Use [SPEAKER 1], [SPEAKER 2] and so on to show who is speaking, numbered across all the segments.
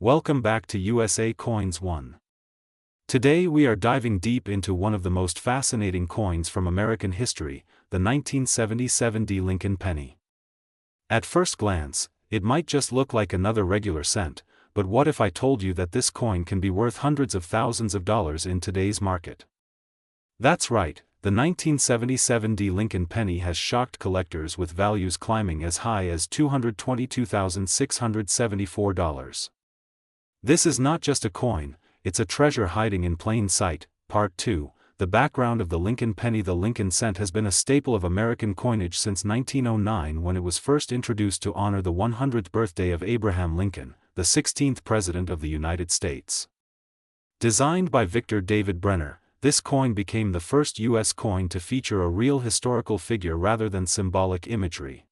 [SPEAKER 1] Welcome back to USA Coins 1. Today we are diving deep into one of the most fascinating coins from American history, the 1977 D. Lincoln penny. At first glance, it might just look like another regular cent, but what if I told you that this coin can be worth hundreds of thousands of dollars in today's market? That's right, the 1977 D. Lincoln penny has shocked collectors with values climbing as high as $222,674. This is not just a coin, it's a treasure hiding in plain sight. Part 2, the background of the Lincoln penny. The Lincoln cent has been a staple of American coinage since 1909, when it was first introduced to honor the 100th birthday of Abraham Lincoln, the 16th President of the United States. Designed by Victor David Brenner, this coin became the first U.S. coin to feature a real historical figure rather than symbolic imagery.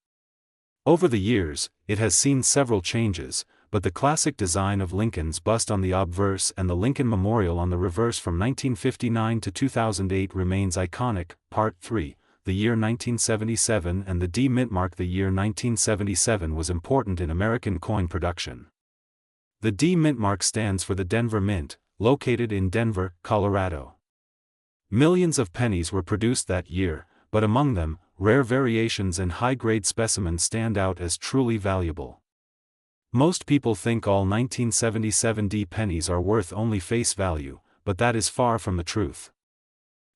[SPEAKER 1] Over the years, it has seen several changes, but the classic design of Lincoln's bust on the obverse and the Lincoln Memorial on the reverse from 1959 to 2008 remains iconic. Part 3, the year 1977 and the D mint mark. The year 1977 was important in American coin production. The D mint mark stands for the Denver Mint, located in Denver, Colorado. Millions of pennies were produced that year, but among them, rare variations and high-grade specimens stand out as truly valuable. Most people think all 1977 D pennies are worth only face value, but that is far from the truth.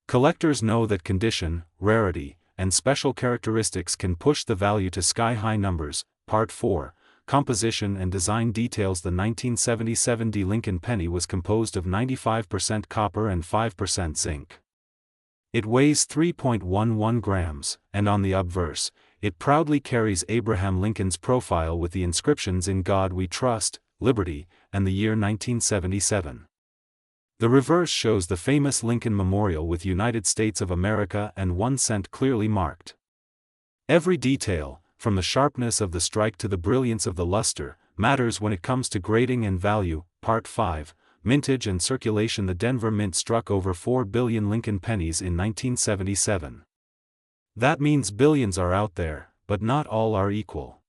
[SPEAKER 1] Collectors know that condition, rarity, and special characteristics can push the value to sky-high numbers. Part 4, composition and design details. The 1977 D Lincoln penny was composed of 95% copper and 5% zinc. It weighs 3.11 grams, and on the obverse, it proudly carries Abraham Lincoln's profile with the inscriptions "In God We Trust," "Liberty," and the year 1977. The reverse shows the famous Lincoln Memorial with United States of America and 1 cent clearly marked. Every detail, from the sharpness of the strike to the brilliance of the luster, matters when it comes to grading and value. Part 5, mintage and circulation. The Denver Mint struck over 4 billion Lincoln pennies in 1977. That means billions are out there, but not all are equal.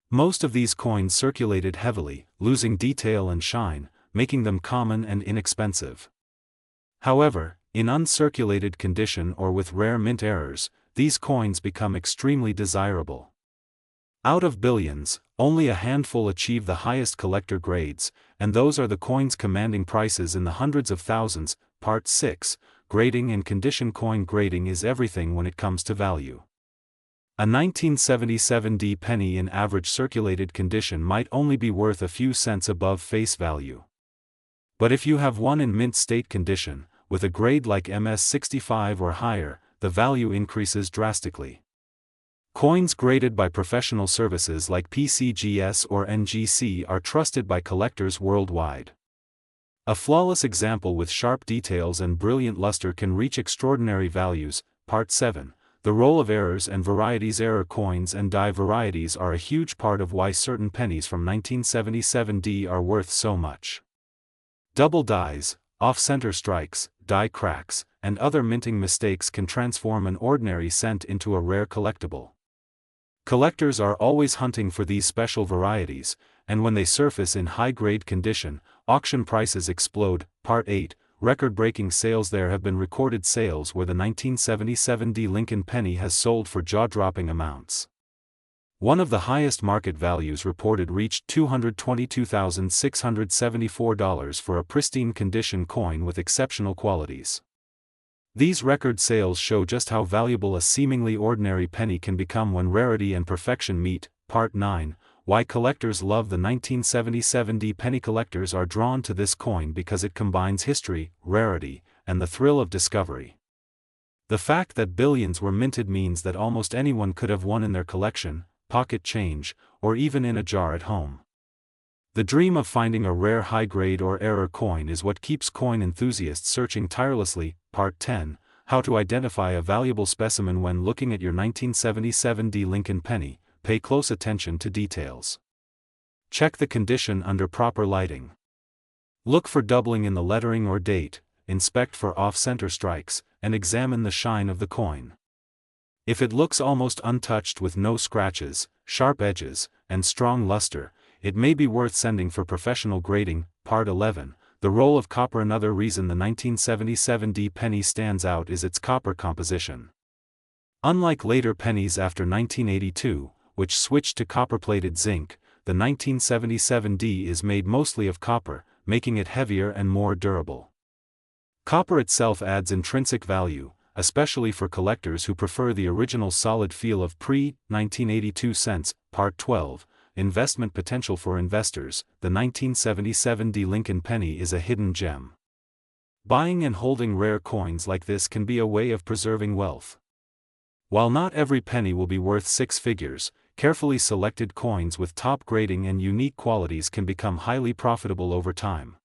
[SPEAKER 1] Most of these coins circulated heavily, losing detail and shine, making them common and inexpensive. However, in uncirculated condition or with rare mint errors, these coins become extremely desirable. Out of billions, only a handful achieve the highest collector grades, and those are the coins commanding prices in the hundreds of thousands. Part 6, grading and condition. Coin grading is everything when it comes to value. A 1977 D penny in average circulated condition might only be worth a few cents above face value. But if you have one in mint state condition, with a grade like MS65 or higher, the value increases drastically. Coins graded by professional services like PCGS or NGC are trusted by collectors worldwide. A flawless example with sharp details and brilliant luster can reach extraordinary values. Part 7, the role of errors and varieties. Error coins and die varieties are a huge part of why certain pennies from 1977 D are worth so much. Double dies, off-center strikes, die cracks, and other minting mistakes can transform an ordinary cent into a rare collectible. Collectors are always hunting for these special varieties, and when they surface in high-grade condition, auction prices explode. Part 8, record-breaking sales. There have been recorded sales where the 1977 D Lincoln penny has sold for jaw-dropping amounts. One of the highest market values reported reached $222,674 for a pristine condition coin with exceptional qualities. These record sales show just how valuable a seemingly ordinary penny can become when rarity and perfection meet. Part 9, why collectors love the 1977 D penny. Collectors are drawn to this coin because it combines history, rarity, and the thrill of discovery. The fact that billions were minted means that almost anyone could have one in their collection, pocket change, or even in a jar at home. The dream of finding a rare high-grade or error coin is what keeps coin enthusiasts searching tirelessly. Part 10, how to identify a valuable specimen. When looking at your 1977 D Lincoln penny, pay close attention to details. Check the condition under proper lighting. Look for doubling in the lettering or date, inspect for off-center strikes, and examine the shine of the coin. If it looks almost untouched with no scratches, sharp edges, and strong luster, it may be worth sending for professional grading. Part 11. The role of copper. Another reason the 1977 penny stands out is its copper composition. Unlike later pennies after 1982, which switched to copper-plated zinc, the 1977 is made mostly of copper, making it heavier and more durable. Copper itself adds intrinsic value, especially for collectors who prefer the original solid feel of pre-1982 cents. Part 12. Investment potential for investors. The 1977 Lincoln penny is a hidden gem. Buying and holding rare coins like this can be a way of preserving wealth. While not every penny will be worth six figures, carefully selected coins with top grading and unique qualities can become highly profitable over time.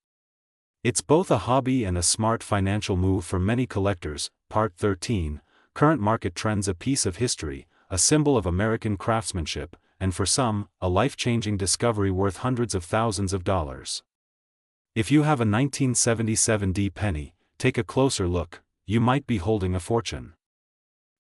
[SPEAKER 1] It's both a hobby and a smart financial move for many collectors. Part 13. Current market trends. A piece of history, a symbol of American craftsmanship, and for some, a life-changing discovery worth hundreds of thousands of dollars. If you have a 1977 penny, take a closer look, you might be holding a fortune.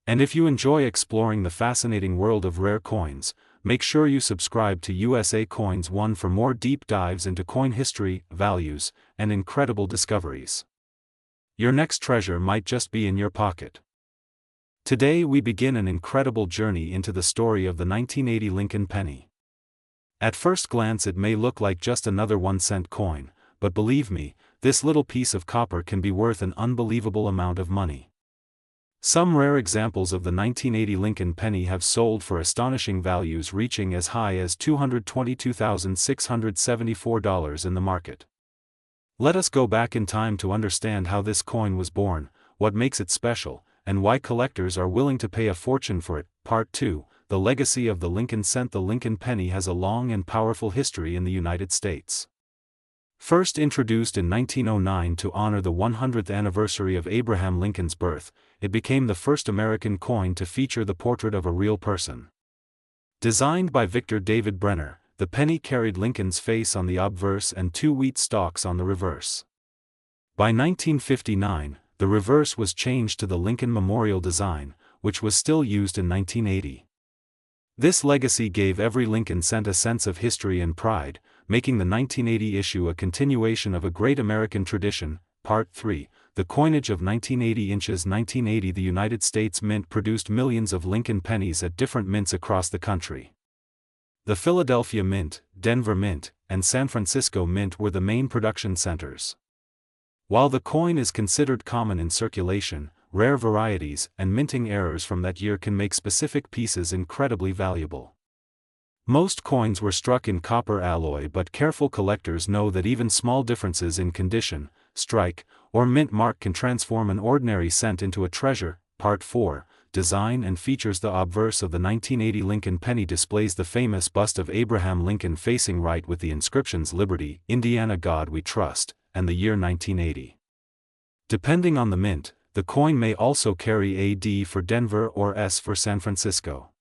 [SPEAKER 1] And if you enjoy exploring the fascinating world of rare coins, make sure you subscribe to USA Coins 1 for more deep dives into coin history, values, and incredible discoveries. Your next treasure might just be in your pocket. Today we begin an incredible journey into the story of the 1980 Lincoln penny. At first glance it may look like just another 1-cent coin, but believe me, this little piece of copper can be worth an unbelievable amount of money. Some rare examples of the 1980 Lincoln penny have sold for astonishing values reaching as high as $222,674 in the market. Let us go back in time to understand how this coin was born, what makes it special, and why collectors are willing to pay a fortune for it. Part 2. The legacy of the Lincoln cent. The Lincoln penny has a long and powerful history in the United States. First introduced in 1909 to honor the 100th anniversary of Abraham Lincoln's birth, it became the first American coin to feature the portrait of a real person. Designed by Victor David Brenner, the penny carried Lincoln's face on the obverse and 2 wheat stalks on the reverse. By 1959, the reverse was changed to the Lincoln Memorial design, which was still used in 1980. This legacy gave every Lincoln cent a sense of history and pride, making the 1980 issue a continuation of a great American tradition. Part 3. The coinage of 1980 inches. 1980 The United States Mint produced millions of Lincoln pennies at different mints across the country. The Philadelphia Mint, Denver Mint, and San Francisco Mint were the main production centers. While the coin is considered common in circulation, rare varieties and minting errors from that year can make specific pieces incredibly valuable. Most coins were struck in copper alloy, but careful collectors know that even small differences in condition, strike, or mint mark can transform an ordinary cent into a treasure. Part 4. Design and features. The obverse of the 1980 Lincoln penny displays the famous bust of Abraham Lincoln facing right with the inscriptions Liberty, Indiana, God We Trust, and the year 1980. Depending on the mint, the coin may also carry a D for Denver or S for San Francisco.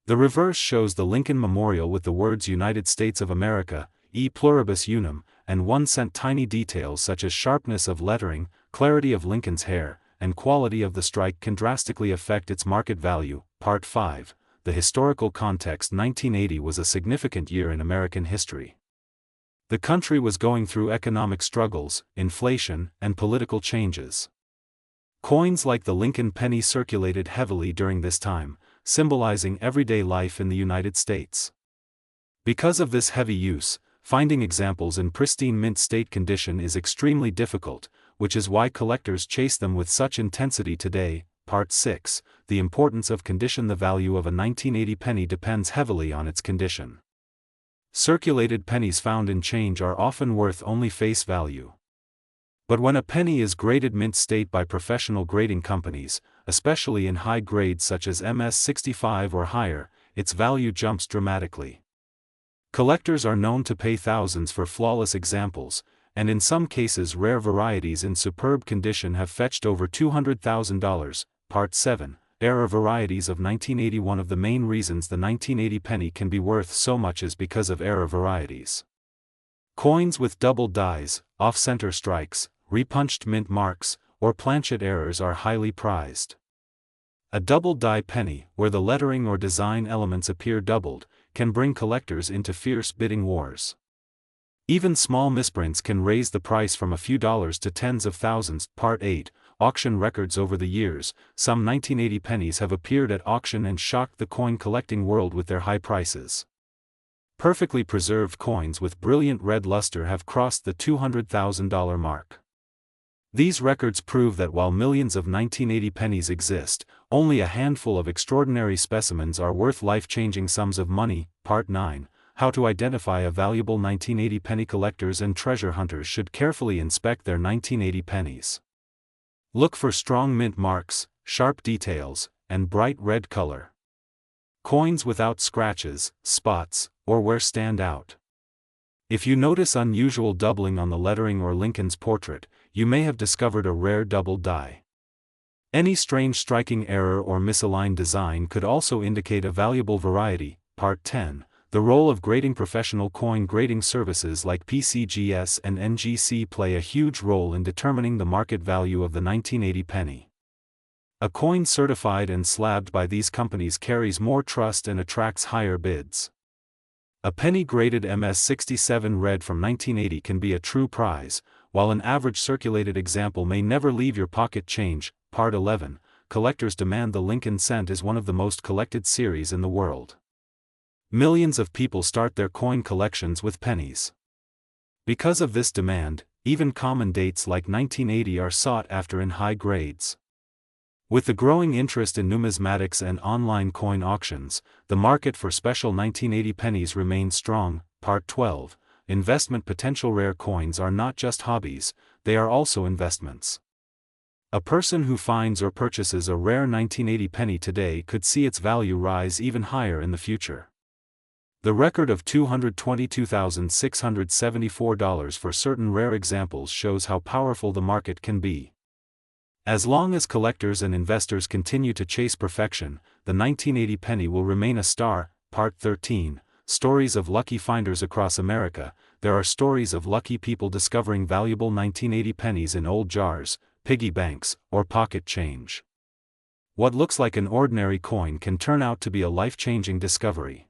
[SPEAKER 1] The reverse shows the Lincoln Memorial with the words United States of America, E pluribus unum, and 1-cent. Tiny details such as sharpness of lettering, clarity of Lincoln's hair, and quality of the strike can drastically affect its market value. Part 5. The historical context. 1980 was a significant year in American history. The country was going through economic struggles, inflation, and political changes. Coins like the Lincoln penny circulated heavily during this time, symbolizing everyday life in the United States. Because of this heavy use, finding examples in pristine mint state condition is extremely difficult, which is why collectors chase them with such intensity today. Part 6. The importance of condition. The value of a 1980 penny depends heavily on its condition. Circulated pennies found in change are often worth only face value. But when a penny is graded mint state by professional grading companies, especially in high grades such as MS65 or higher, its value jumps dramatically. Collectors are known to pay thousands for flawless examples, and in some cases rare varieties in superb condition have fetched over $200,000. Part 7. Error varieties of 1980. One of the main reasons the 1980 penny can be worth so much is because of error varieties. Coins with double dies, off-center strikes, repunched mint marks, or planchet errors are highly prized. A double die penny, where the lettering or design elements appear doubled, can bring collectors into fierce bidding wars. Even small misprints can raise the price from a few dollars to tens of thousands. Part 8. Auction records. Over the years, some 1980 pennies have appeared at auction and shocked the coin collecting world with their high prices. Perfectly preserved coins with brilliant red luster have crossed the $200,000 mark. These records prove that while millions of 1980 pennies exist, only a handful of extraordinary specimens are worth life-changing sums of money. Part 9. How to identify a valuable 1980 penny. Collectors and treasure hunters should carefully inspect their 1980 pennies. Look for strong mint marks, sharp details, and bright red color. Coins without scratches, spots, or wear stand out. If you notice unusual doubling on the lettering or Lincoln's portrait, you may have discovered a rare double die. Any strange striking error or misaligned design could also indicate a valuable variety. Part 10. The role of grading. Professional coin grading services like PCGS and NGC play a huge role in determining the market value of the 1980 penny. A coin certified and slabbed by these companies carries more trust and attracts higher bids. A penny graded MS67 red from 1980 can be a true prize, while an average circulated example may never leave your pocket. Change. Part 11. Collectors demand. The Lincoln cent is one of the most collected series in the world. Millions of people start their coin collections with pennies. Because of this demand, even common dates like 1980 are sought after in high grades. With the growing interest in numismatics and online coin auctions, the market for special 1980 pennies remains strong. Part 12. Investment potential. Rare coins are not just hobbies, they are also investments. A person who finds or purchases a rare 1980 penny today could see its value rise even higher in the future. The record of $222,674 for certain rare examples shows how powerful the market can be. As long as collectors and investors continue to chase perfection, the 1980 penny will remain a star. Part 13. Stories of lucky finders. Across America, there are stories of lucky people discovering valuable 1980 pennies in old jars, piggy banks, or pocket change. What looks like an ordinary coin can turn out to be a life-changing discovery.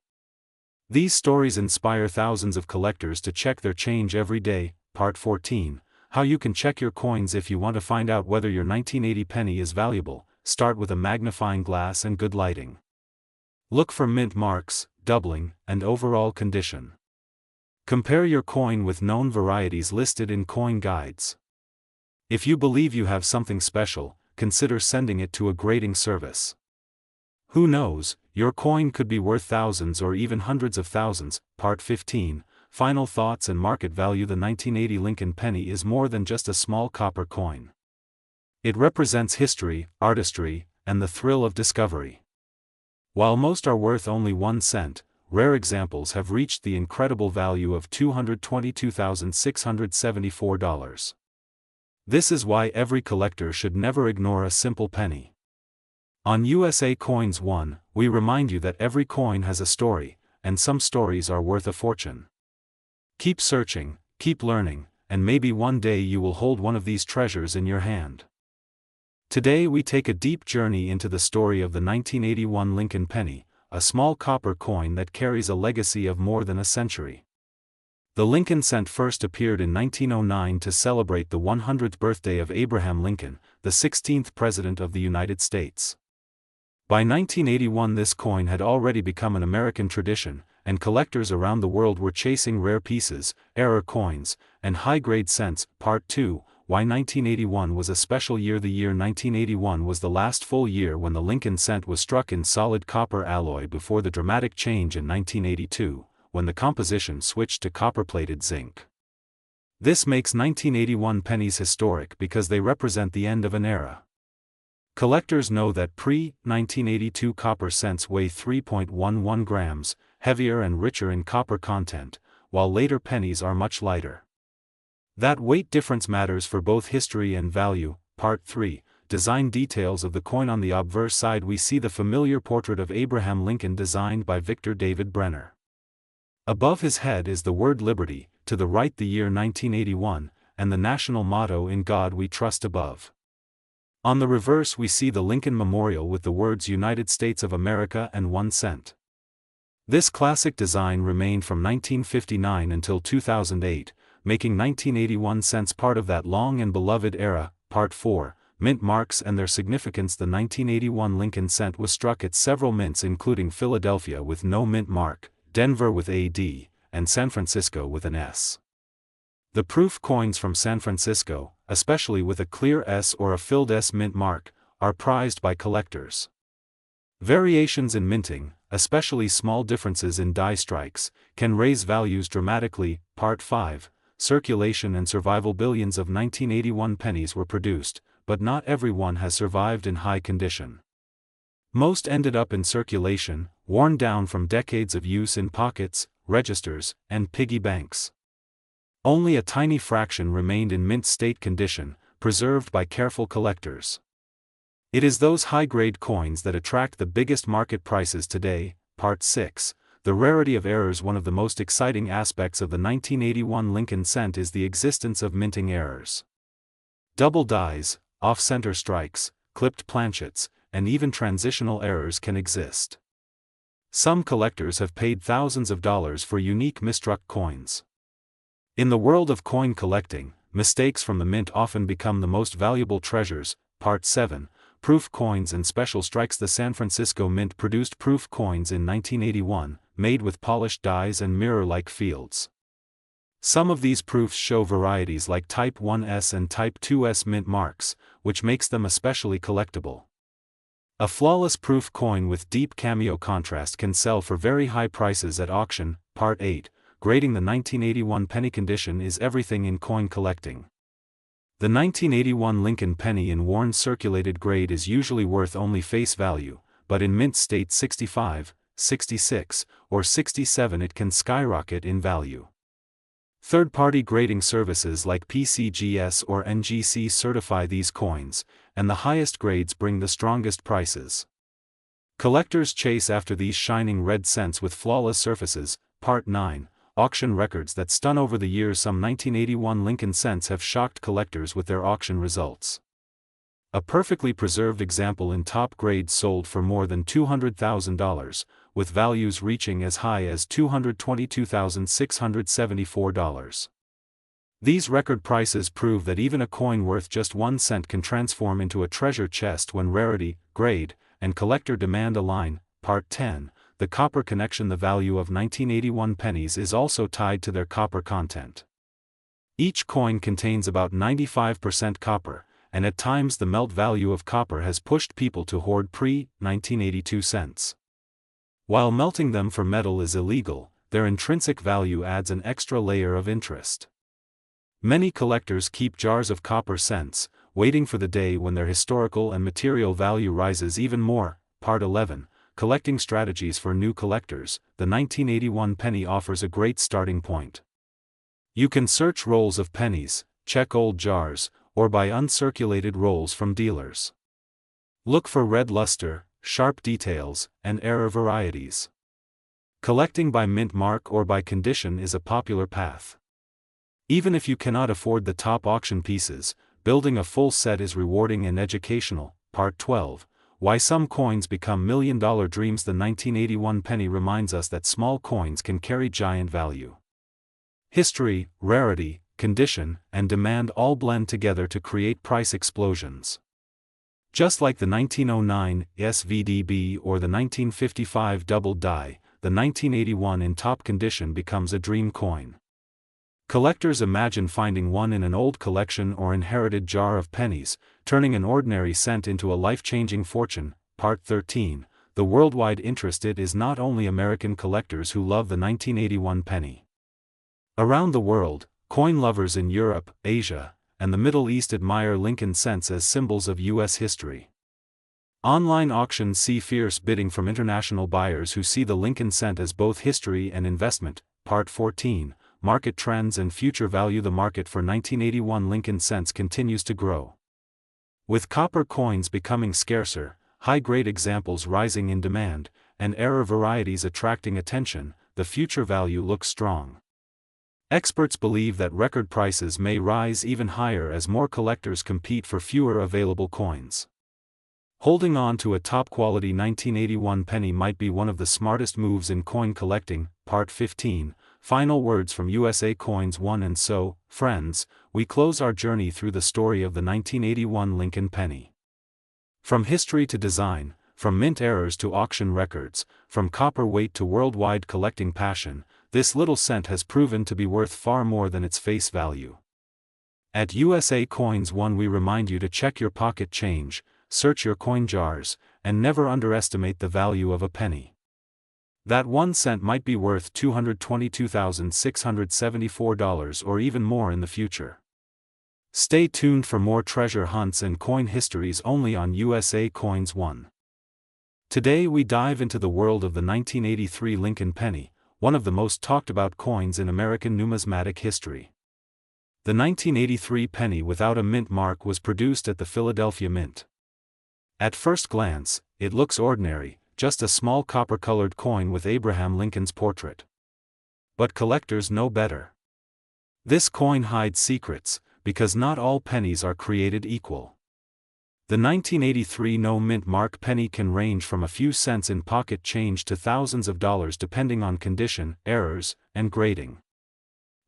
[SPEAKER 1] These stories inspire thousands of collectors to check their change every day. Part 14. How you can check your coins. If you want to find out whether your 1980 penny is valuable, start with a magnifying glass and good lighting. Look for mint marks, doubling, and overall condition. Compare your coin with known varieties listed in coin guides. If you believe you have something special, consider sending it to a grading service. Who knows, your coin could be worth thousands or even hundreds of thousands. Part 15. Final thoughts and market value. The 1980 Lincoln penny is more than just a small copper coin. It represents history, artistry, and the thrill of discovery. While most are worth only 1 cent, rare examples have reached the incredible value of $222,674. This is why every collector should never ignore a simple penny. On USA Coins 1, we remind you that every coin has a story, and some stories are worth a fortune. Keep searching, keep learning, and maybe one day you will hold one of these treasures in your hand. Today we take a deep journey into the story of the 1981 Lincoln penny, a small copper coin that carries a legacy of more than a century. The Lincoln cent first appeared in 1909 to celebrate the 100th birthday of Abraham Lincoln, the 16th President of the United States. By 1981 this coin had already become an American tradition, and collectors around the world were chasing rare pieces, error coins, and high-grade cents. Part 2. Why 1981 was a special year. The year 1981 was the last full year when the Lincoln cent was struck in solid copper alloy before the dramatic change in 1982, when the composition switched to copper-plated zinc. This makes 1981 pennies historic because they represent the end of an era. Collectors know that pre-1982 copper cents weigh 3.11 grams, heavier and richer in copper content, while later pennies are much lighter. That weight difference matters for both history and value. Part 3. Design details of the coin. On the obverse side we see the familiar portrait of Abraham Lincoln designed by Victor David Brenner. Above his head is the word Liberty, to the right the year 1981, and the national motto In God We Trust above. On the reverse we see the Lincoln Memorial with the words United States of America and 1 cent. This classic design remained from 1959 until 2008, making 1981 cents part of that long and beloved era. Part 4, Mint Marks and Their Significance. The 1981 Lincoln cent was struck at several mints including Philadelphia with no mint mark, Denver with a D, and San Francisco with an S. The proof coins from San Francisco, especially with a clear S or a filled S mint mark, are prized by collectors. Variations in minting, especially small differences in die strikes, can raise values dramatically. Part 5, Circulation and Survival. Billions of 1981 pennies were produced, but not every one has survived in high condition. Most ended up in circulation, worn down from decades of use in pockets, registers, and piggy banks. Only a tiny fraction remained in mint state condition, preserved by careful collectors. It is those high-grade coins that attract the biggest market prices today. Part 6, The Rarity of Errors. One of the most exciting aspects of the 1981 Lincoln cent is the existence of minting errors. Double dies, off-center strikes, clipped planchets, and even transitional errors can exist. Some collectors have paid thousands of dollars for unique misstruck coins. In the world of coin collecting, mistakes from the mint often become the most valuable treasures. Part 7, Proof coins and special strikes. The San Francisco Mint produced proof coins in 1981, made with polished dies and mirror-like fields. Some of these proofs show varieties like Type 1S and Type 2S mint marks, which makes them especially collectible. A flawless proof coin with deep cameo contrast can sell for very high prices at auction. Part 8, Grading. The 1981 penny condition is everything in coin collecting. The 1981 Lincoln penny in worn circulated grade is usually worth only face value, but in mint state 65, 66, or 67 it can skyrocket in value. Third-party grading services like PCGS or NGC certify these coins, and the highest grades bring the strongest prices. Collectors chase after these shining red cents with flawless surfaces. Part 9, Auction records that stun. Over the years, some 1981 Lincoln cents have shocked collectors with their auction results. A perfectly preserved example in top grade sold for more than $200,000, with values reaching as high as $222,674. These record prices prove that even a coin worth just 1 cent can transform into a treasure chest when rarity, grade, and collector demand align. Part 10, The Copper Connection. The value of 1981 pennies is also tied to their copper content. Each coin contains about 95% copper, and at times the melt value of copper has pushed people to hoard pre-1982 cents. While melting them for metal is illegal, their intrinsic value adds an extra layer of interest. Many collectors keep jars of copper cents, waiting for the day when their historical and material value rises even more. Part 11, Collecting Strategies for New Collectors. The 1981 penny offers a great starting point. You can search rolls of pennies, check old jars, or buy uncirculated rolls from dealers. Look for red luster, sharp details, and error varieties. Collecting by mint mark or by condition is a popular path. Even if you cannot afford the top auction pieces, building a full set is rewarding and educational. Part 12, Why Some Coins Become $1,000,000 Dreams. The 1981 penny reminds us that small coins can carry giant value. History, rarity, condition, and demand all blend together to create price explosions. Just like the 1909 SVDB or the 1955 double die, the 1981 in top condition becomes a dream coin. Collectors imagine finding one in an old collection or inherited jar of pennies, turning an ordinary cent into a life-changing fortune. Part 13, The worldwide interest. It is not only American collectors who love the 1981 penny. Around the world, coin lovers in Europe, Asia, and the Middle East admire Lincoln cents as symbols of U.S. history. Online auctions see fierce bidding from international buyers who see the Lincoln cent as both history and investment. Part 14, Market Trends and Future Value. The market for 1981 Lincoln cents continues to grow. With copper coins becoming scarcer, high-grade examples rising in demand, and error varieties attracting attention, the future value looks strong. Experts believe that record prices may rise even higher as more collectors compete for fewer available coins. Holding on to a top-quality 1981 penny might be one of the smartest moves in coin collecting. Part 15, Final Words from USA Coins 1. And so, friends, we close our journey through the story of the 1981 Lincoln penny. From history to design, from mint errors to auction records, from copper weight to worldwide collecting passion, this little cent has proven to be worth far more than its face value. At USA Coins 1 we remind you to check your pocket change, search your coin jars, and never underestimate the value of a penny. That 1 cent might be worth $222,674 or even more in the future. Stay tuned for more treasure hunts and coin histories only on USA Coins 1. Today we dive into the world of the 1983 Lincoln penny, one of the most talked about coins in American numismatic history. The 1983 penny without a mint mark was produced at the Philadelphia Mint. At first glance, it looks ordinary, just a small copper-colored coin with Abraham Lincoln's portrait. But collectors know better. This coin hides secrets, because not all pennies are created equal. The 1983 no-mint mark penny can range from a few cents in pocket change to thousands of dollars depending on condition, errors, and grading.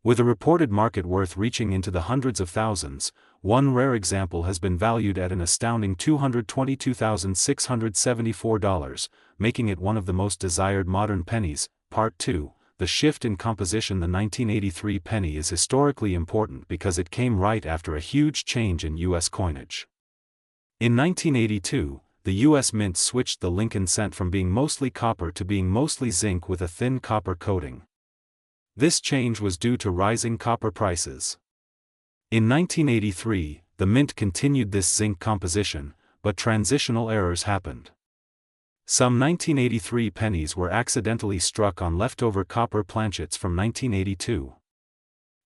[SPEAKER 1] With a reported market worth reaching into the hundreds of thousands, one rare example has been valued at an astounding $222,674, making it one of the most desired modern pennies. Part 2, The Shift in Composition. The 1983 penny is historically important because it came right after a huge change in U.S. coinage. In 1982, the U.S. Mint switched the Lincoln cent from being mostly copper to being mostly zinc with a thin copper coating. This change was due to rising copper prices. In 1983, the Mint continued this zinc composition, but transitional errors happened. Some 1983 pennies were accidentally struck on leftover copper planchets from 1982.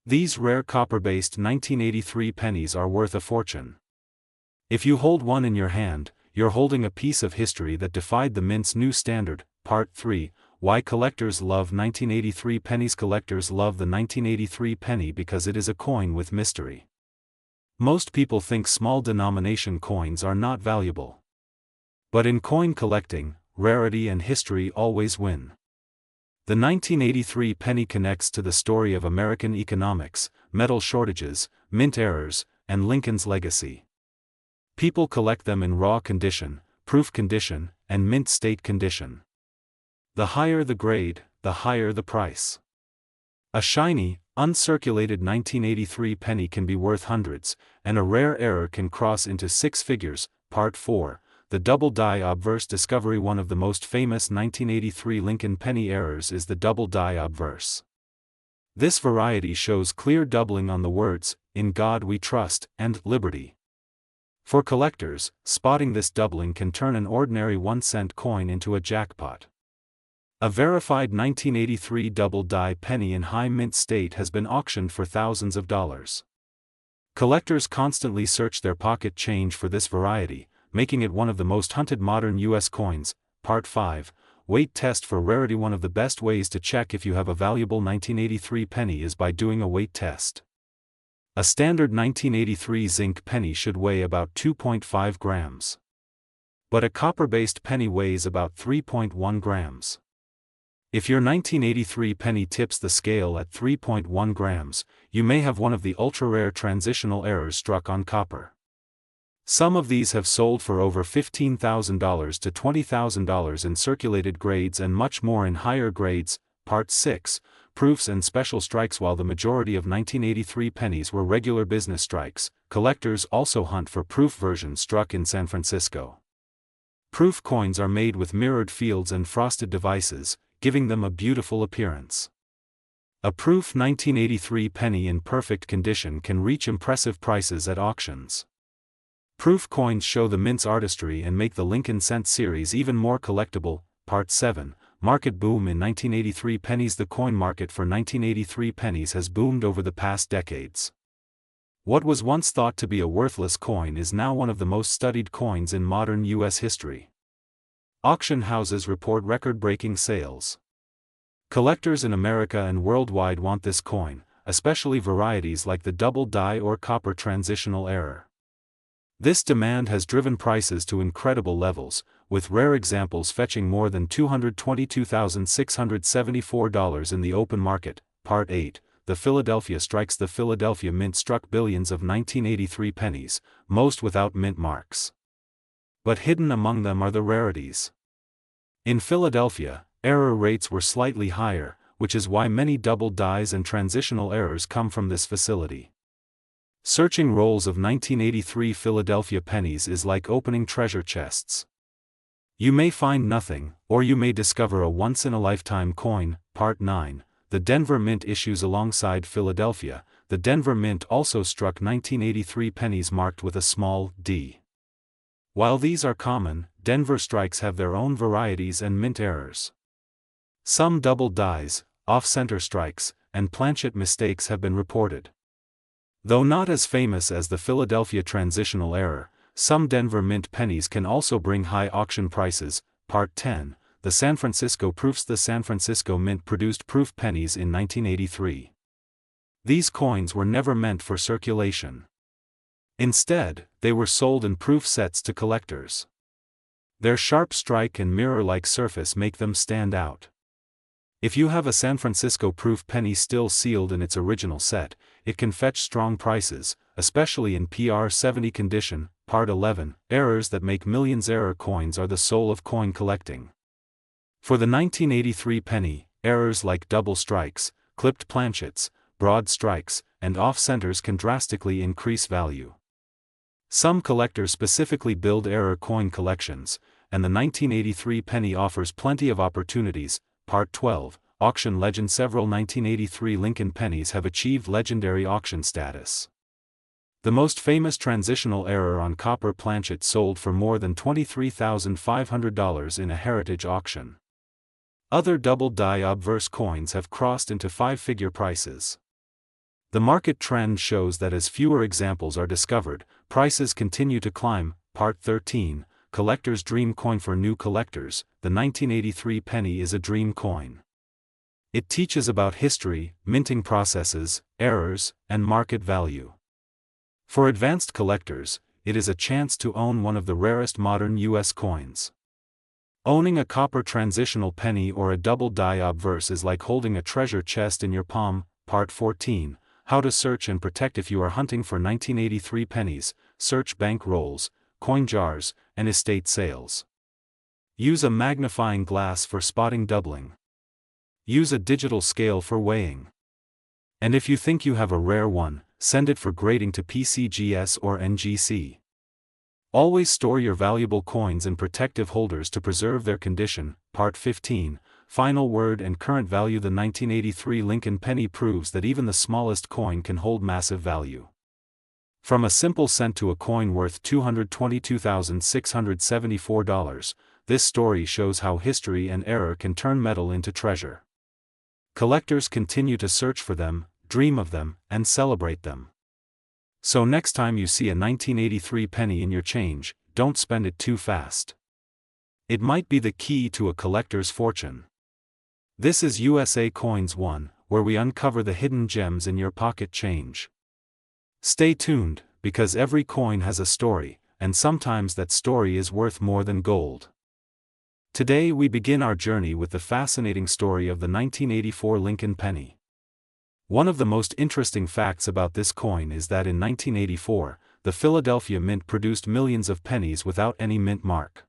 [SPEAKER 1] These rare copper-based 1983 pennies are worth a fortune. If you hold one in your hand, you're holding a piece of history that defied the Mint's new standard. Part 3, Why Collectors Love 1983 Pennies. Collectors love the 1983 penny because it is a coin with mystery. Most people think small denomination coins are not valuable. But in coin collecting, rarity and history always win. The 1983 penny connects to the story of American economics, metal shortages, mint errors, and Lincoln's legacy. People collect them in raw condition, proof condition, and mint state condition. The higher the grade, the higher the price. A shiny, uncirculated 1983 penny can be worth hundreds, and a rare error can cross into six figures. Part 4, The Double Die Obverse Discovery. One of the most famous 1983 Lincoln penny errors is the double die obverse. This variety shows clear doubling on the words, "In God We Trust," and "Liberty." For collectors, spotting this doubling can turn an ordinary 1-cent coin into a jackpot. A verified 1983 double die penny in high mint state has been auctioned for thousands of dollars. Collectors constantly search their pocket change for this variety, making it one of the most hunted modern U.S. coins. Part 5, Weight Test for Rarity. One of the best ways to check if you have a valuable 1983 penny is by doing a weight test. A standard 1983 zinc penny should weigh about 2.5 grams. But a copper-based penny weighs about 3.1 grams. If your 1983 penny tips the scale at 3.1 grams, you may have one of the ultra-rare transitional errors struck on copper. Some of these have sold for over $15,000 to $20,000 in circulated grades and much more in higher grades. Part 6, Proofs and Special Strikes. While the majority of 1983 pennies were regular business strikes, collectors also hunt for proof versions struck in San Francisco. Proof coins are made with mirrored fields and frosted devices, giving them a beautiful appearance. A proof 1983 penny in perfect condition can reach impressive prices at auctions. Proof coins show the Mint's artistry and make the Lincoln Cent series even more collectible. Part 7, Market Boom in 1983 pennies. The coin market for 1983 pennies has boomed over the past decades. What was once thought to be a worthless coin is now one of the most studied coins in modern U.S. history. Auction houses report record-breaking sales. Collectors in America and worldwide want this coin, especially varieties like the double die or copper transitional error. This demand has driven prices to incredible levels, with rare examples fetching more than $222,674 in the open market. Part 8. The Philadelphia Strikes. The Philadelphia Mint struck billions of 1983 pennies, most without mint marks. But hidden among them are the rarities. In Philadelphia, error rates were slightly higher, which is why many double dies and transitional errors come from this facility. Searching rolls of 1983 Philadelphia pennies is like opening treasure chests. You may find nothing, or you may discover a once-in-a-lifetime coin. Part 9. The Denver Mint issues. Alongside Philadelphia, the Denver Mint also struck 1983 pennies marked with a small d. While these are common, Denver strikes have their own varieties and mint errors. Some double dies, off-center strikes, and planchet mistakes have been reported. Though not as famous as the Philadelphia transitional error, some Denver Mint pennies can also bring high auction prices. Part 10. The San Francisco Proofs. The San Francisco Mint produced proof pennies in 1983. These coins were never meant for circulation. Instead, they were sold in proof sets to collectors. Their sharp strike and mirror-like surface make them stand out. If you have a San Francisco proof penny still sealed in its original set, it can fetch strong prices, especially in PR 70 condition. Part 11. Errors that make millions. Error coins are the soul of coin collecting. For the 1983 penny, errors like double strikes, clipped planchets, broad strikes, and off-centers can drastically increase value. Some collectors specifically build error coin collections, and the 1983 penny offers plenty of opportunities. Part 12. Auction legend. Several 1983 Lincoln pennies have achieved legendary auction status. The most famous transitional error on copper planchet sold for more than $23,500 in a heritage auction. Other double die obverse coins have crossed into five-figure prices. The market trend shows that as fewer examples are discovered, prices continue to climb. Part 13. Collector's Dream Coin. For new collectors, the 1983 penny is a dream coin. It teaches about history, minting processes, errors, and market value. For advanced collectors, it is a chance to own one of the rarest modern U.S. coins. Owning a copper transitional penny or a double die obverse is like holding a treasure chest in your palm. Part 14. How to search and protect. If you are hunting for 1983 pennies, search bank rolls, coin jars, and estate sales. Use a magnifying glass for spotting doubling. Use a digital scale for weighing. And if you think you have a rare one, send it for grading to PCGS or NGC. Always store your valuable coins in protective holders to preserve their condition. Part 15. Final word and current value. The 1983 Lincoln penny proves that even the smallest coin can hold massive value. From a simple cent to a coin worth $222,674, this story shows how history and error can turn metal into treasure. Collectors continue to search for them, dream of them, and celebrate them. So next time you see a 1983 penny in your change, don't spend it too fast. It might be the key to a collector's fortune. This is USA Coins 1, where we uncover the hidden gems in your pocket change. Stay tuned, because every coin has a story, and sometimes that story is worth more than gold. Today we begin our journey with the fascinating story of the 1984 Lincoln penny. One of the most interesting facts about this coin is that in 1984, the Philadelphia Mint produced millions of pennies without any mint mark.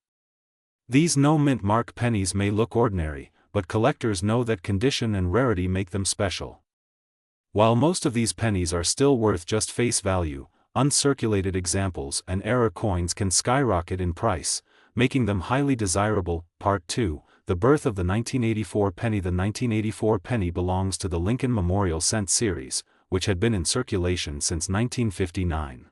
[SPEAKER 1] These no mint mark pennies may look ordinary, but collectors know that condition and rarity make them special. While most of these pennies are still worth just face value, uncirculated examples and error coins can skyrocket in price, making them highly desirable. Part 2. The birth of the 1984 penny. The 1984 penny belongs to the Lincoln Memorial Cent series, which had been in circulation since 1959.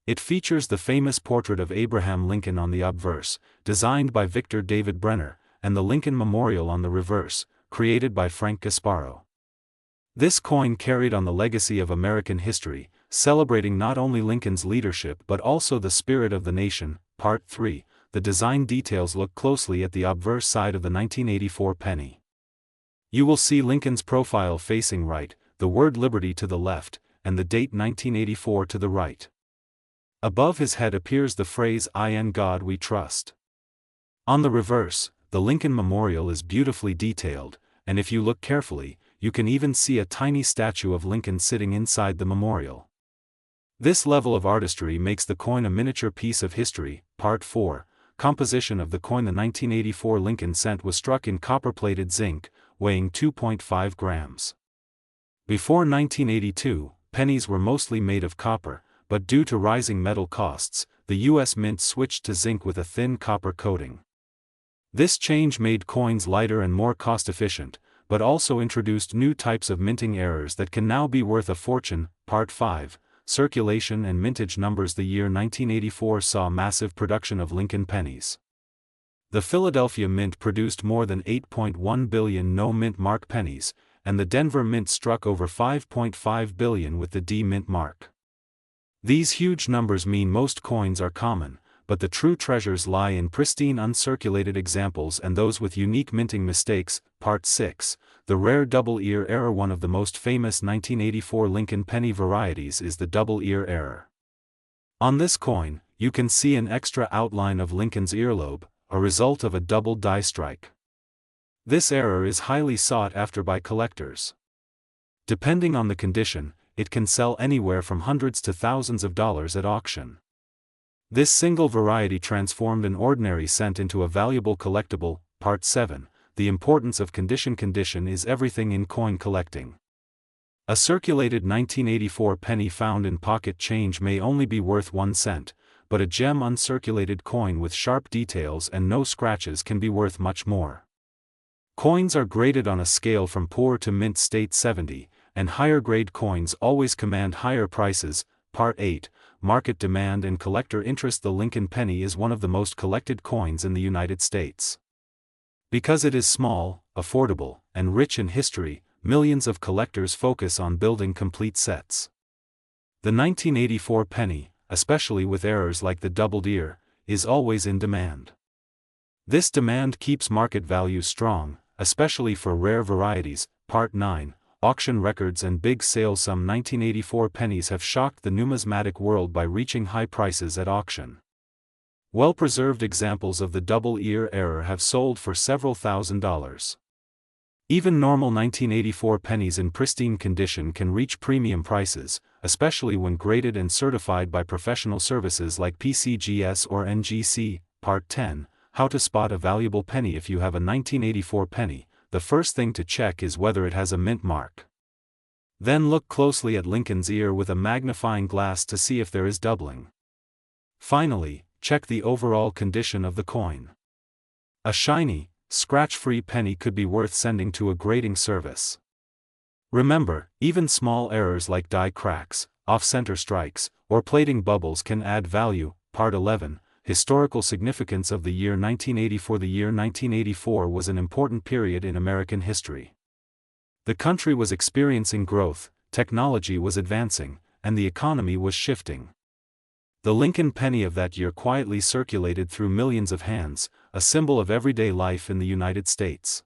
[SPEAKER 1] It features the famous portrait of Abraham Lincoln on the obverse, designed by Victor David Brenner, and the Lincoln Memorial on the reverse, created by Frank Gasparo. This coin carried on the legacy of American history, celebrating not only Lincoln's leadership but also the spirit of the nation. Part 3. The design details. Look closely at the obverse side of the 1984 penny. You will see Lincoln's profile facing right, the word Liberty to the left, and the date 1984 to the right. Above his head appears the phrase "In God We Trust." On the reverse, the Lincoln Memorial is beautifully detailed, and if you look carefully, you can even see a tiny statue of Lincoln sitting inside the memorial. This level of artistry makes the coin a miniature piece of history. Part 4. Composition of the coin. The 1984 Lincoln cent was struck in copper-plated zinc, weighing 2.5 grams. Before 1982, pennies were mostly made of copper, but due to rising metal costs, the U.S. Mint switched to zinc with a thin copper coating. This change made coins lighter and more cost-efficient, but also introduced new types of minting errors that can now be worth a fortune. Part 5. Circulation and mintage numbers. The year 1984 saw massive production of Lincoln pennies. The Philadelphia Mint produced more than 8.1 billion no-mint mark pennies, and the Denver Mint struck over 5.5 billion with the D-Mint mark. These huge numbers mean most coins are common, but the true treasures lie in pristine uncirculated examples and those with unique minting mistakes. Part 6. The rare double ear error. One of the most famous 1984 Lincoln penny varieties is the double ear error. On this coin, you can see an extra outline of Lincoln's earlobe, a result of a double die strike. This error is highly sought after by collectors. Depending on the condition, it can sell anywhere from hundreds to thousands of dollars at auction. This single variety transformed an ordinary cent into a valuable collectible. Part 7. The importance of condition. Condition is everything in coin collecting. A circulated 1984 penny found in pocket change may only be worth 1 cent, but a gem uncirculated coin with sharp details and no scratches can be worth much more. Coins are graded on a scale from poor to mint state 70, and higher grade coins always command higher prices. Part 8. Market demand and collector interest. The Lincoln penny is one of the most collected coins in the United States. Because it is small, affordable, and rich in history, millions of collectors focus on building complete sets. The 1984 penny, especially with errors like the doubled ear, is always in demand. This demand keeps market value strong, especially for rare varieties. Part 9. Auction records and big sales. Some 1984 pennies have shocked the numismatic world by reaching high prices at auction. Well-preserved examples of the double ear error have sold for several $1,000s. Even normal 1984 pennies in pristine condition can reach premium prices, especially when graded and certified by professional services like PCGS or NGC. Part 10. How to spot a valuable penny. If you have a 1984 penny, the first thing to check is whether it has a mint mark. Then look closely at Lincoln's ear with a magnifying glass to see if there is doubling. Finally, check the overall condition of the coin. A shiny, scratch-free penny could be worth sending to a grading service. Remember, even small errors like die cracks, off-center strikes, or plating bubbles can add value. Part 11. Historical significance of the year 1984. The year 1984 was an important period in American history. The country was experiencing growth, technology was advancing, and the economy was shifting. The Lincoln penny of that year quietly circulated through millions of hands, a symbol of everyday life in the United States.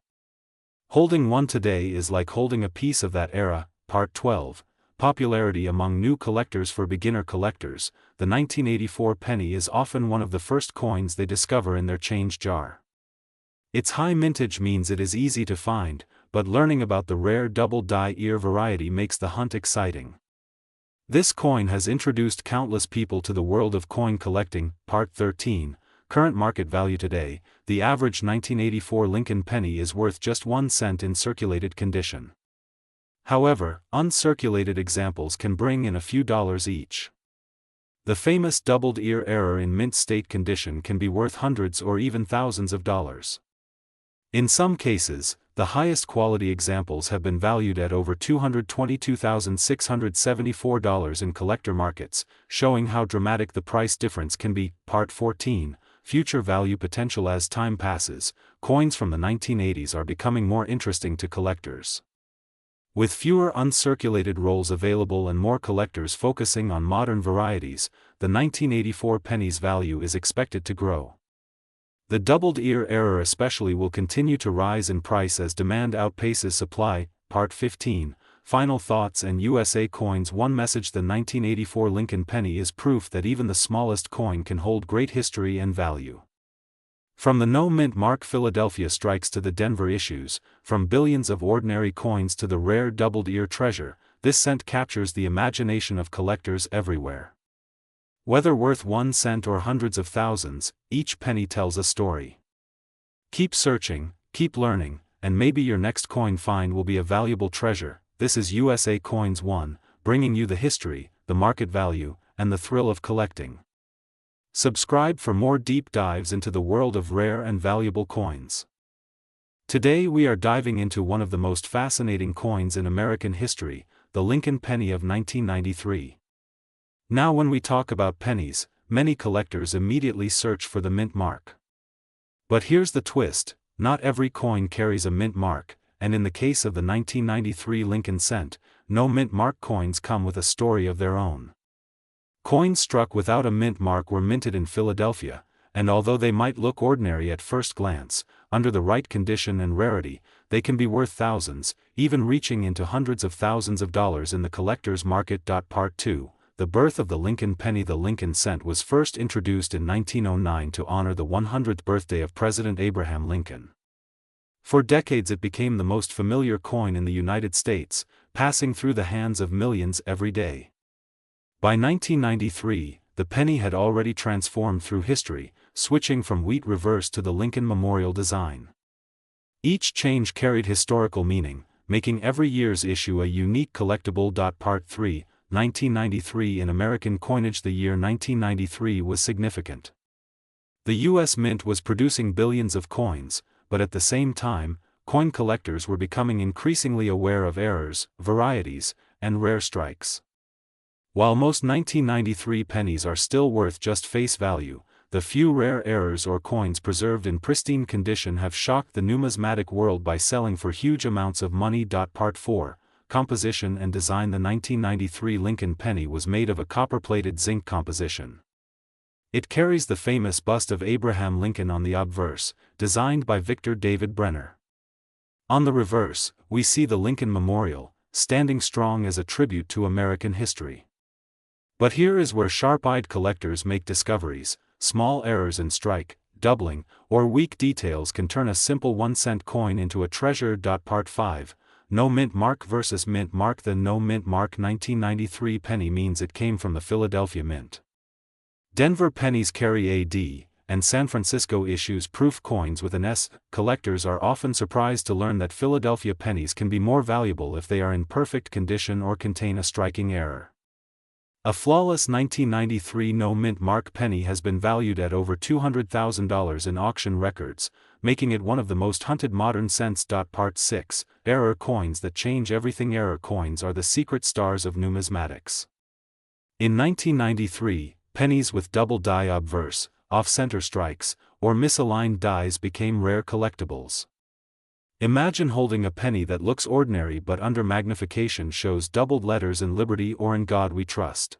[SPEAKER 1] Holding one today is like holding a piece of that era. Part 12. Popularity among new collectors. For beginner collectors, the 1984 penny is often one of the first coins they discover in their change jar. Its high mintage means it is easy to find, but learning about the rare double die ear variety makes the hunt exciting. This coin has introduced countless people to the world of coin collecting. Part 13. Current market value. Today, the average 1984 Lincoln penny is worth just 1 cent in circulated condition. However, uncirculated examples can bring in a few dollars each. The famous doubled ear error in mint state condition can be worth hundreds or even thousands of dollars. In some cases, the highest quality examples have been valued at over $222,674 in collector markets, showing how dramatic the price difference can be. Part 14. Future value potential. As time passes, coins from the 1980s are becoming more interesting to collectors. With fewer uncirculated rolls available and more collectors focusing on modern varieties, the 1984 penny's value is expected to grow. The doubled ear error especially will continue to rise in price as demand outpaces supply. Part 15. Final thoughts and USA coins. One message: the 1984 Lincoln penny is proof that even the smallest coin can hold great history and value. From the no-mint mark Philadelphia strikes to the Denver issues, from billions of ordinary coins to the rare doubled-ear treasure, this cent captures the imagination of collectors everywhere. Whether worth 1 cent or hundreds of thousands, each penny tells a story. Keep searching, keep learning, and maybe your next coin find will be a valuable treasure. This is USA Coins 1, bringing you the history, the market value, and the thrill of collecting. Subscribe for more deep dives into the world of rare and valuable coins. Today we are diving into one of the most fascinating coins in American history, the Lincoln penny of 1993. Now when we talk about pennies, many collectors immediately search for the mint mark. But here's the twist: not every coin carries a mint mark, and in the case of the 1993 Lincoln cent, no mint mark coins come with a story of their own. Coins struck without a mint mark were minted in Philadelphia, and although they might look ordinary at first glance, under the right condition and rarity, they can be worth thousands, even reaching into hundreds of thousands of dollars in the collector's market. Part 2. The birth of the Lincoln penny. The Lincoln cent was first introduced in 1909 to honor the 100th birthday of President Abraham Lincoln. For decades it became the most familiar coin in the United States, passing through the hands of millions every day. By 1993, the penny had already transformed through history, switching from wheat reverse to the Lincoln Memorial design. Each change carried historical meaning, making every year's issue a unique collectible. Part 3. 1993 in American coinage. The year 1993 was significant. The U.S. Mint was producing billions of coins, but at the same time, coin collectors were becoming increasingly aware of errors, varieties, and rare strikes. While most 1993 pennies are still worth just face value, the few rare errors or coins preserved in pristine condition have shocked the numismatic world by selling for huge amounts of money. Part 4. Composition and design. The 1993 Lincoln penny was made of a copper-plated zinc composition. It carries the famous bust of Abraham Lincoln on the obverse, designed by Victor David Brenner. On the reverse, we see the Lincoln Memorial, standing strong as a tribute to American history. But here is where sharp-eyed collectors make discoveries: small errors in strike, doubling, or weak details can turn a simple 1-cent coin into a treasure. Part 5. No mint mark versus mint mark. The no mint mark 1993 penny means it came from the Philadelphia Mint. Denver pennies carry AD, and San Francisco issues proof coins with an S. Collectors are often surprised to learn that Philadelphia pennies can be more valuable if they are in perfect condition or contain a striking error. A flawless 1993 no mint mark penny has been valued at over $200,000 in auction records, making it one of the most hunted modern cents. Part 6. Error coins that change everything. Error coins are the secret stars of numismatics. In 1993, pennies with double die obverse, off-center strikes, or misaligned dies became rare collectibles. Imagine holding a penny that looks ordinary but under magnification shows doubled letters in Liberty or In God We Trust.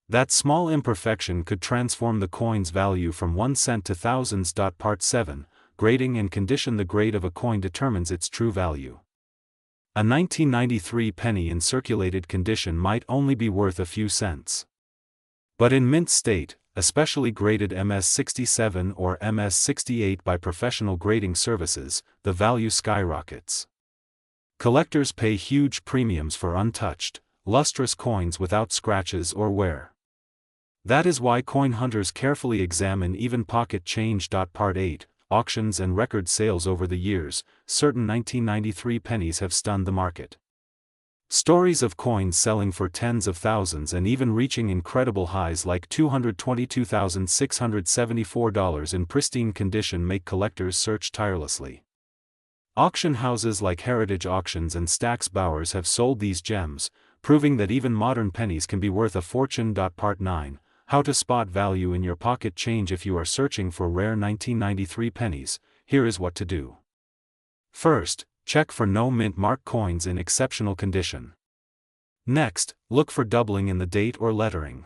[SPEAKER 1] That small imperfection could transform the coin's value from 1 cent to thousands. Part 7. Grading and condition. The grade of a coin determines its true value. A 1993 penny in circulated condition might only be worth a few cents. But in mint state, especially graded MS-67 or MS-68 by professional grading services, the value skyrockets. Collectors pay huge premiums for untouched, lustrous coins without scratches or wear. That is why coin hunters carefully examine even pocket change. Part 8. Auctions and record sales. Over the years, certain 1993 pennies have stunned the market. Stories of coins selling for tens of thousands and even reaching incredible highs like $222,674 in pristine condition make collectors search tirelessly. Auction houses like Heritage Auctions and Stack's Bowers have sold these gems, proving that even modern pennies can be worth a fortune. Part 9. How to spot value in your pocket change. If you are searching for rare 1993 pennies, here is what to do. First, check for no mint mark coins in exceptional condition. Next, look for doubling in the date or lettering.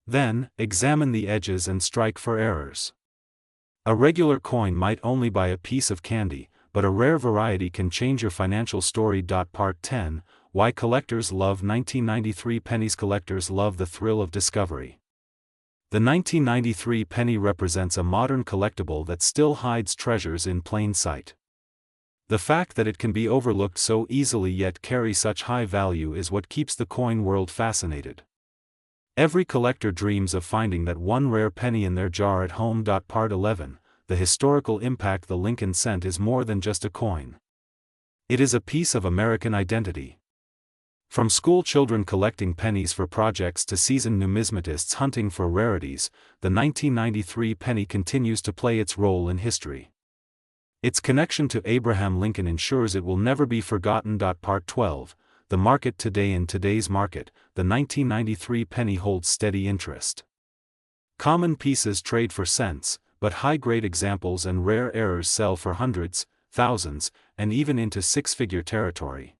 [SPEAKER 1] Then, examine the edges and strike for errors. A regular coin might only buy a piece of candy, but a rare variety can change your financial story. Part 10. Why collectors love 1993 pennies. Collectors love the thrill of discovery. The 1993 penny represents a modern collectible that still hides treasures in plain sight. The fact that it can be overlooked so easily yet carry such high value is what keeps the coin world fascinated. Every collector dreams of finding that one rare penny in their jar at home. Part 11. The historical impact. The Lincoln cent is more than just a coin. It is a piece of American identity. From school children collecting pennies for projects to seasoned numismatists hunting for rarities, the 1993 penny continues to play its role in history. Its connection to Abraham Lincoln ensures it will never be forgotten. Part 12. The market today. In today's market, the 1993 penny holds steady interest. Common pieces trade for cents, but high-grade examples and rare errors sell for hundreds, thousands, and even into six-figure territory.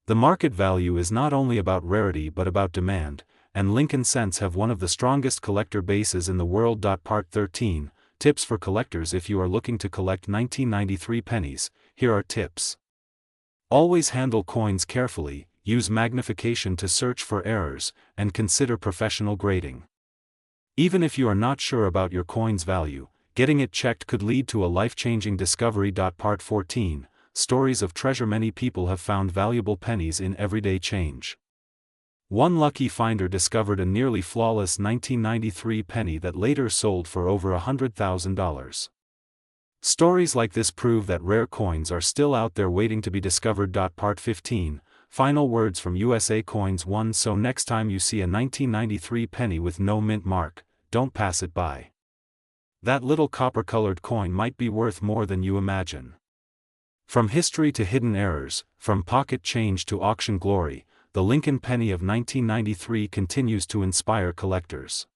[SPEAKER 1] The market value is not only about rarity but about demand, and Lincoln cents have one of the strongest collector bases in the world. Part 13. Tips for collectors. If you are looking to collect 1993 pennies, here are tips. Always handle coins carefully, use magnification to search for errors, and consider professional grading. Even if you are not sure about your coin's value, getting it checked could lead to a life-changing discovery. Part 14. Stories of treasure. Many people have found valuable pennies in everyday change. One lucky finder discovered a nearly flawless 1993 penny that later sold for over $100,000. Stories like this prove that rare coins are still out there waiting to be discovered. Part 15. Final words from USA Coins 1. So next time you see a 1993 penny with no mint mark, don't pass it by. That little copper-colored coin might be worth more than you imagine. From history to hidden errors, from pocket change to auction glory, the Lincoln penny of 1993 continues to inspire collectors.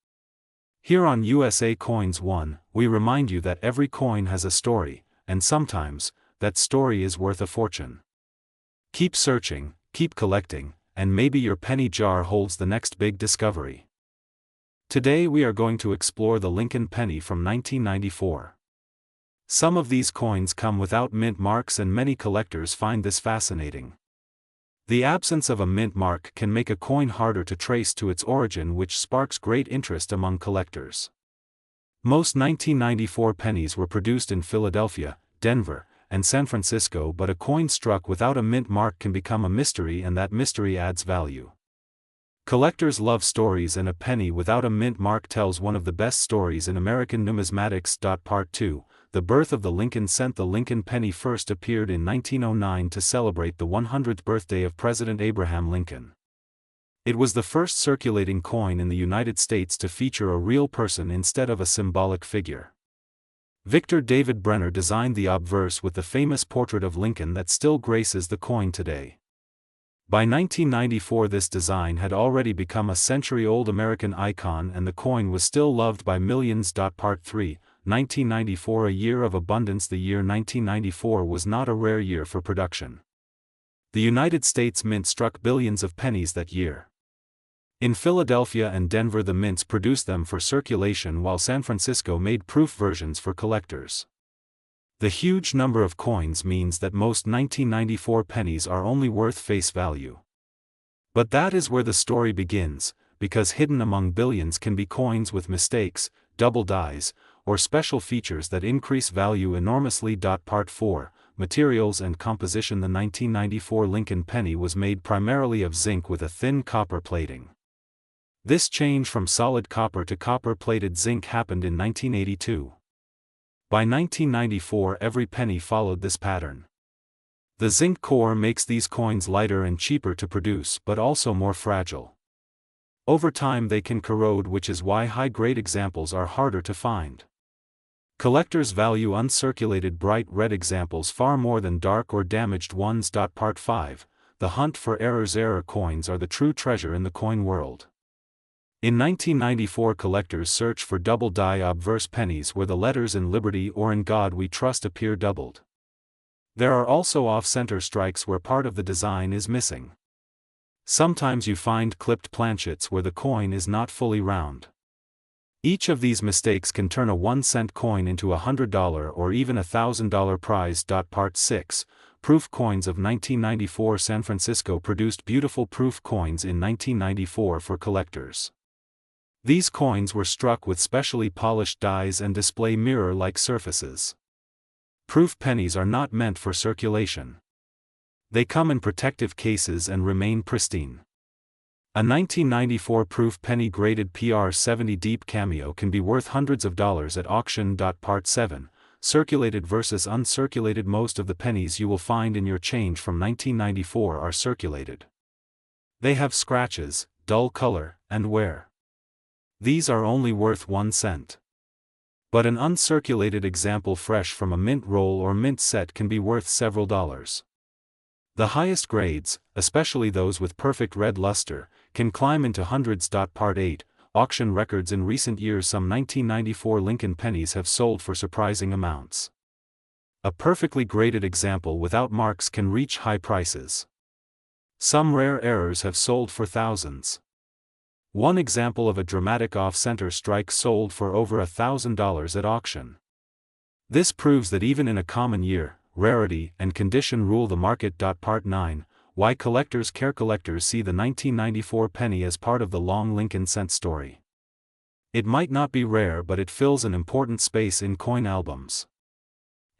[SPEAKER 1] Here on USA Coins 1, we remind you that every coin has a story, and sometimes, that story is worth a fortune. Keep searching, keep collecting, and maybe your penny jar holds the next big discovery. Today we are going to explore the Lincoln penny from 1994. Some of these coins come without mint marks and many collectors find this fascinating. The absence of a mint mark can make a coin harder to trace to its origin, which sparks great interest among collectors. Most 1994 pennies were produced in Philadelphia, Denver, and San Francisco, but a coin struck without a mint mark can become a mystery, and that mystery adds value. Collectors love stories, and a penny without a mint mark tells one of the best stories in American numismatics. Part 2. The birth of the Lincoln cent. The Lincoln penny first appeared in 1909 to celebrate the 100th birthday of President Abraham Lincoln. It was the first circulating coin in the United States to feature a real person instead of a symbolic figure. Victor David Brenner designed the obverse with the famous portrait of Lincoln that still graces the coin today. By 1994 this design had already become a century-old American icon, and the coin was still loved by millions. Part 3. 1994. A year of abundance. The year 1994 was not a rare year for production. The United States Mint struck billions of pennies that year. In Philadelphia and Denver the mints produced them for circulation, while San Francisco made proof versions for collectors. The huge number of coins means that most 1994 pennies are only worth face value. But that is where the story begins, because hidden among billions can be coins with mistakes, double dies, or special features that increase value enormously. Part 4. Materials and composition. The 1994 Lincoln penny was made primarily of zinc with a thin copper plating. This change from solid copper to copper-plated zinc happened in 1982. By 1994 every penny followed this pattern. The zinc core makes these coins lighter and cheaper to produce, but also more fragile. Over time they can corrode, which is why high-grade examples are harder to find. Collectors value uncirculated bright red examples far more than dark or damaged ones. Part 5. The hunt for errors. Error coins are the true treasure in the coin world. In 1994 collectors search for double die obverse pennies where the letters "In Liberty" or "In God We Trust" appear doubled. There are also off-center strikes where part of the design is missing. Sometimes you find clipped planchets where the coin is not fully round. Each of these mistakes can turn a 1-cent coin into a $100 or even $1,000 prize. Part 6. Proof coins of 1994. San Francisco produced beautiful proof coins in 1994 for collectors. These coins were struck with specially polished dies and display mirror-like surfaces. Proof pennies are not meant for circulation. They come in protective cases and remain pristine. A 1994 proof penny graded PR70 deep cameo can be worth hundreds of dollars at auction. Part 7. Circulated versus uncirculated. Most of the pennies you will find in your change from 1994 are circulated. They have scratches, dull color, and wear. These are only worth 1 cent. But an uncirculated example fresh from a mint roll or mint set can be worth several dollars. The highest grades, especially those with perfect red luster, can climb into hundreds. Part 8. Auction records. In recent years, some 1994 Lincoln pennies have sold for surprising amounts. A perfectly graded example without marks can reach high prices. Some rare errors have sold for thousands. One example of a dramatic off-center strike sold for over $1,000 at auction. This proves that even in a common year, rarity and condition rule the market. Part 9. Why collectors care. Collectors see the 1994 penny as part of the long Lincoln cent story. It might not be rare, but it fills an important space in coin albums.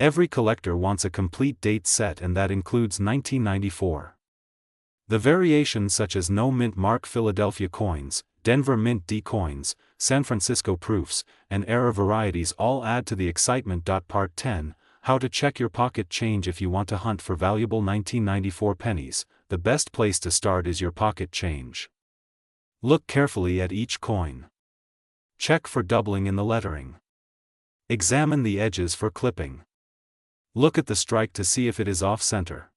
[SPEAKER 1] Every collector wants a complete date set, and that includes 1994. The variations such as no mint mark Philadelphia coins, Denver Mint D coins, San Francisco proofs, and era varieties all add to the excitement. Part 10. How to check your pocket change. If you want to hunt for valuable 1994 pennies, the best place to start is your pocket change. Look carefully at each coin. Check for doubling in the lettering. Examine the edges for clipping. Look at the strike to see if it is off-center.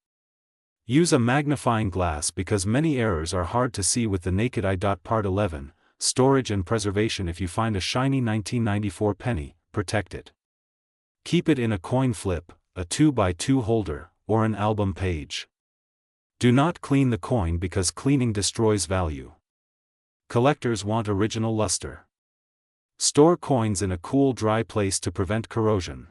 [SPEAKER 1] Use a magnifying glass because many errors are hard to see with the naked eye. Part 11. Storage and preservation. If you find a shiny 1994 penny, protect it. Keep it in a coin flip, a 2x2 holder, or an album page. Do not clean the coin because cleaning destroys value. Collectors want original luster. Store coins in a cool, dry place to prevent corrosion.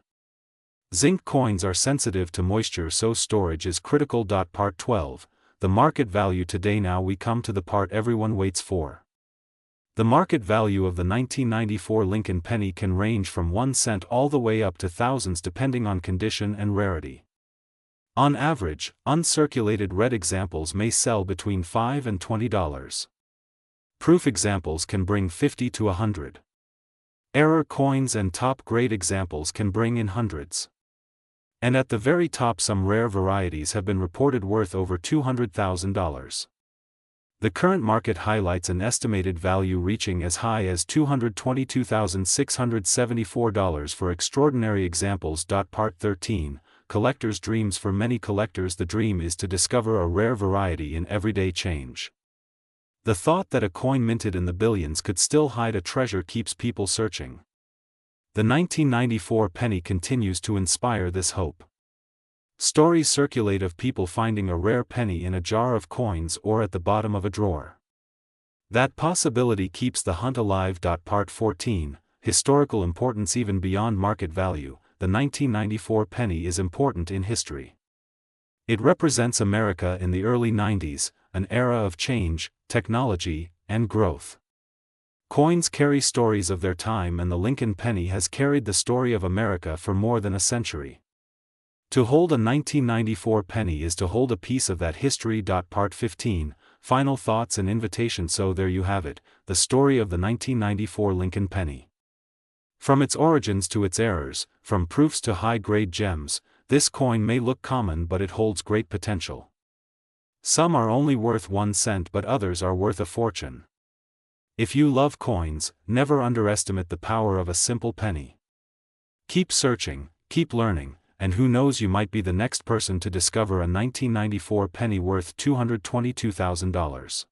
[SPEAKER 1] Zinc coins are sensitive to moisture, so storage is critical. Part 12. The market value. Today now we come to the part everyone waits for. The market value of the 1994 Lincoln penny can range from 1 cent all the way up to thousands depending on condition and rarity. On average, uncirculated red examples may sell between $5 and $20. Proof examples can bring $50 to $100. Error coins and top-grade examples can bring in hundreds. And at the very top, some rare varieties have been reported worth over $200,000. The current market highlights an estimated value reaching as high as $222,674 for extraordinary examples. Part 13. Collectors' dreams. For many collectors, the dream is to discover a rare variety in everyday change. The thought that a coin minted in the billions could still hide a treasure keeps people searching. The 1994 penny continues to inspire this hope. Stories circulate of people finding a rare penny in a jar of coins or at the bottom of a drawer. That possibility keeps the hunt alive. Part 14. Historical importance. Even beyond market value, the 1994 penny is important in history. It represents America in the early 90s, an era of change, technology, and growth. Coins carry stories of their time, and the Lincoln penny has carried the story of America for more than a century. To hold a 1994 penny is to hold a piece of that history. Part 15. Final thoughts and invitation. So there you have it, the story of the 1994 Lincoln penny. From its origins to its errors, from proofs to high-grade gems, this coin may look common, but it holds great potential. Some are only worth 1 cent, but others are worth a fortune. If you love coins, never underestimate the power of a simple penny. Keep searching, keep learning, and who knows, you might be the next person to discover a 1994 penny worth $222,000.